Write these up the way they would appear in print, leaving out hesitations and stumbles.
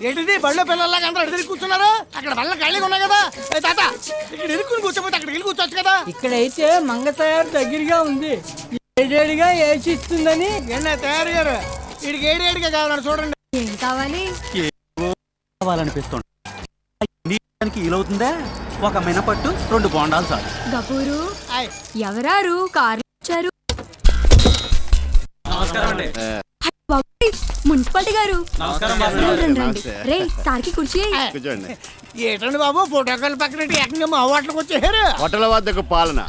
ఏంటిది బళ్ళో పిల్లల్లాగా అందరూ అడిగి కూర్చున్నారు? అక్కడ బళ్ళ ఖాళీగా ఉన్నాయి కదా. తాత ఇక్కడ ఇరుక్కుని కూర్చోపోతే అక్కడికి వెళ్ళి కూర్చోవచ్చు కదా. ఇక్కడైతే మంగ తయారు దగ్గరగా ఉంది, ఏడేడిగా ఏసి ఇస్తుందని. తయారు గారు వీడికి ఏడేడిగా కావాలని చూడండి. ఏం కావాలి? కావాలనిపిస్తుంది. వీలవుతుందా? ఒక మినపట్టు 2 బోండాలు చాలు. గపూరు ఎవరారు కార్లు వచ్చారు? మున్సిపాలిటీ గారు రే సార్కి కుర్చీ. ఏంటండి బాబు ఫోటోకాల్ పక్కన ఏకంగా మా హోటల్కి వచ్చేసారు. హోటల్ వద్దకు పాలన.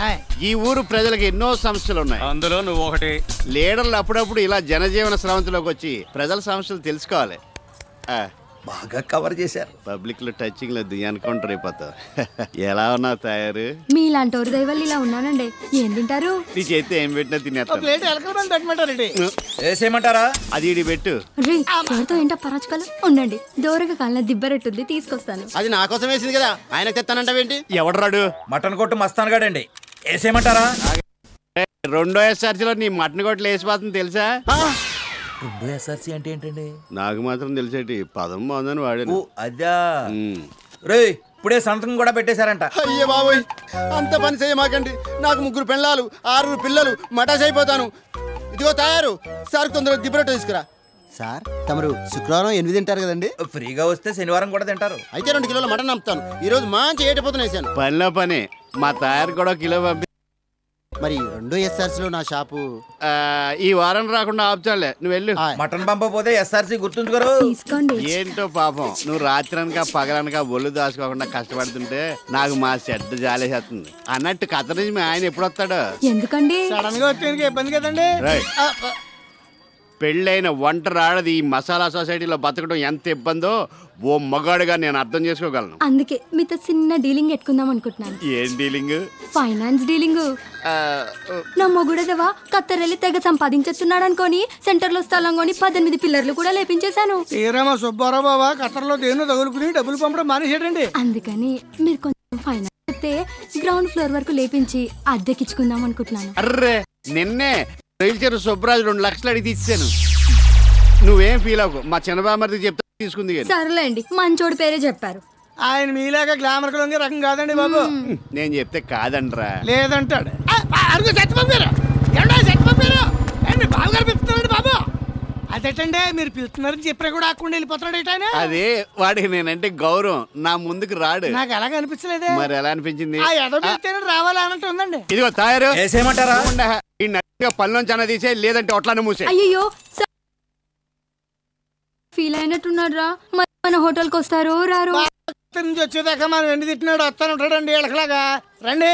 ఈ ఊరు ప్రజలకు ఎన్నో సమస్యలు ఉన్నాయి, అందులో నువ్వు ఒకటి. లీడర్లు అప్పుడప్పుడు ఇలా జనజీవన స్రవంతిలోకి వచ్చి ప్రజల సమస్యలు తెలుసుకోవాలి. బాగా కవర్ చేశారు. పబ్లిక్ లో టచింగ్ లేదు, ఎన్కౌంటర్ అయిపోతావు. ఎలా ఉన్నావు తయారు? మీలాంటి దైవాళ్ళు ఇలా ఉన్నానండి. ఏం తింటారు? నీ చేతి ఏం పెట్టినా తినేస్తా. ప్లేట్ ఎలకల మంది పెట్టమంటారండి. వేసేయమంటారా? అది ఇడి పెట్టు. రే సార్తో ఏంటో పరాచకాలు ఉండండి. దూరగా కాలిన దిబ్బరెట్టుంది, తీసుకొస్తాను. అది నా కోసం వేసింది కదా, ఆయన తెస్తానంటావేంటి? ఎవడరాడు? మటన్ కొట్టు మస్తాను గాడండి. వేసేయమంటారా? 2వ ఎస్ఆర్సీలో నీ మటన్ కొట్లు వేసిపోతుంది తెలుసా? 2 SRC అంటే ఏంటండి? నాకు మాత్రం తెలిసేటి పదం బాగుందని వాడాను. అదా రే ఇప్పుడే సంతకం కూడా పెట్టేశారంట. అయ్యే బాబోయ్, అంత పని చేయమాకండి. నాకు 3 పెళ్ళాలు 6 పిల్లలు, మటాస్ అయిపోతాను. ఇదిగో తయారు సార్, తొందరగా దిబ్బరొట్టు తీసుకురా. సార్ తమరు శుక్రవారం 8 తింటారు కదండి? ఫ్రీగా వస్తే శనివారం కూడా తింటారు. అయితే 2 కిలోల మటన్ అమ్ముతాను. ఈ రోజు మంచి ఏటిపోతున్నా వేసాను. పనిలో పని మా తయారు కూడా 1 కిలో పంపి. మరి 2 SRCలో నా షాపు ఈ వారం రాకుండా ఆపుచాలే, నువ్వు వెళ్ళు. మటన్ పంపపోతే SRC గుర్తుంచుకోరు. తీసుకోండి. ఏంటో పాపం, నువ్వు రాత్రనక పగలనక ఒళ్ళు దాచుకోకుండా కష్టపడుతుంటే నాకు మా చెడ్డ జాలేసేస్తుంది. అన్నట్టు కథ నుంచి మీ ఆయన ఎప్పుడు వస్తాడు? ఎందుకండి? సడన్ గా వచ్చేందుకు ఇబ్బంది కదండి. పెళ్ళైన ఒంటరి ఆడది ఈ మసాలా సొసైటీలో బతకడం ఎంత ఇబ్బందో ఓ మగాడుగా నేను అర్థం చేసుకోగలను. అందుకే మీతో చిన్న డీలింగ్ పెట్టుకుందాం అనుకుంటున్నాను. ఏం డీలింగ్? Finance dealing. నా మొగుడదవా కత్తరెళ్ళి తెగ సంపాదించేస్తున్నాడు అనుకోని సెంటర్ లో స్థలం కొని 18 పిల్లర్లు కూడా లేపించేశాను. తీరామా సుబ్బారావు బాబా ఖతర్లో దేన్నో తగులుకుని డబ్బులు పంపడం మానేసేటండి. అందుకని మీరు కొంచెం ఫైనాన్స్ అయితే గ్రౌండ్ ఫ్లోర్ వరకు లేపించి అద్దెకిచ్చుకుందాం అనుకుంటున్నాను. అర్రే నిన్నే రైల్చేరు సుబ్బరాజు 2 లక్షలు అడిగి ఇచ్చాను. నువ్వేం ఫీల్ అవ్వకు, మా చిన్నబామర్ది చెప్తా తీసుకుంది. సర్లేండి, మంచోడు పేరే చెప్పారు. ఆయన మీలాగా గ్లామర్ లొంగే రకం కాదండి బాబు. నేను చెప్తే కాదండ్రా. లేదంటాడు. బాబుగారు పిలుస్తున్నాడు బాబు. అదేటండి మీరు పిలుస్తున్నారని చెప్పినా కూడా ఆకుండా వెళ్ళిపోతున్నాడు ఏంటనే. అదే వాడికి నేనంటే గౌరవం, నా ముందుకు రాడు. నాకు అలాగ అనిపించలేదే. మరి ఎలా అనిపించింది? రావాలి అన్నట్టు ఉందండి. ఇదిగో తయారు వేసేయమంటారా? పళ్ళలోంచి అన్న తీసే, లేదంటే ఒట్లానే మూసే. అయ్యో ఫీల్ అయినట్టున్నాడు రా. మన హోటల్కి వస్తారో రారో. నుంచి వచ్చేదాకా మనం ఎండి తిట్టినాడు వస్తాను ఉంటాడండి ఎలకలాగా. రండి